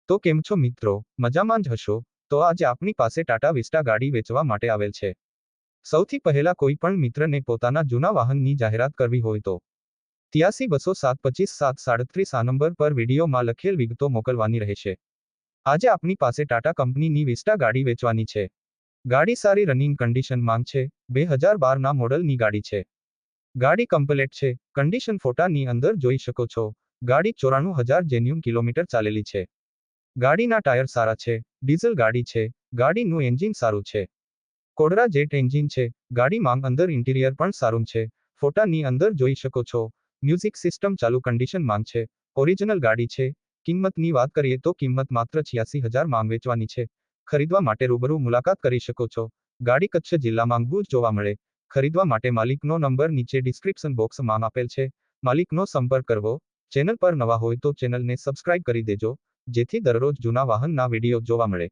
તો કેમ છો મિત્રો, મજામાં જ હશો? તો આજે આપણી પાસે ટાટા વિસ્ટા ગાડી વેચવા માટે આવેલ છે. સૌથી પહેલા કોઈ પણ મિત્રને પોતાના જૂના વાહનની જાહેરાત કરવી હોય તો 83-207-25-737 આ નંબર પર વિડીયોમાં લખેલ વિગતો મોકલવાની રહેશે. આજે આપણી પાસે ટાટા કંપનીની વિસ્ટા ગાડી વેચવાની છે. ગાડી સારી રનિંગ કન્ડિશનમાં છે. 2012ના મોડલની ગાડી છે. ગાડી કમ્પ્લેટ છે. કન્ડિશન ફોટાની અંદર જોઈ શકો છો. ગાડી 94,000 જેન્યુન કિલોમીટર ચાલેલી છે. ગાડીના ટાયર સારા છે. ડીઝલ ગાડી છે. ગાડીનું એન્જિન સારું છે. કોડરા જેટ એન્જિન છે. ગાડીમાં અંદર ઇન્ટિરિયર પણ સારું છે. ફોટાની અંદર જોઈ શકો છો. મ્યુઝિક સિસ્ટમ ચાલુ કન્ડિશનમાં છે. ઓરિજિનલ ગાડી છે. કિંમતની વાત કરીએ તો કિંમત માત્ર 86,000 માં વેચવાની છે. ખરીદવા માટે રૂબરૂ મુલાકાત કરી શકો છો. ગાડી કચ્છ જિલ્લામાં ભુજ જોવા મળે. ખરીદવા માટે માલિકનો નંબર નીચે ડિસ્ક્રિપ્શન બોક્સમાં આપેલ છે. માલિકનો સંપર્ક કરવો. ચેનલ પર નવા હોય તો ચેનલને સબસ્ક્રાઇબ કરી દેજો, જેથી દરરોજ જૂના વાહનના વિડીયો જોવા મળે.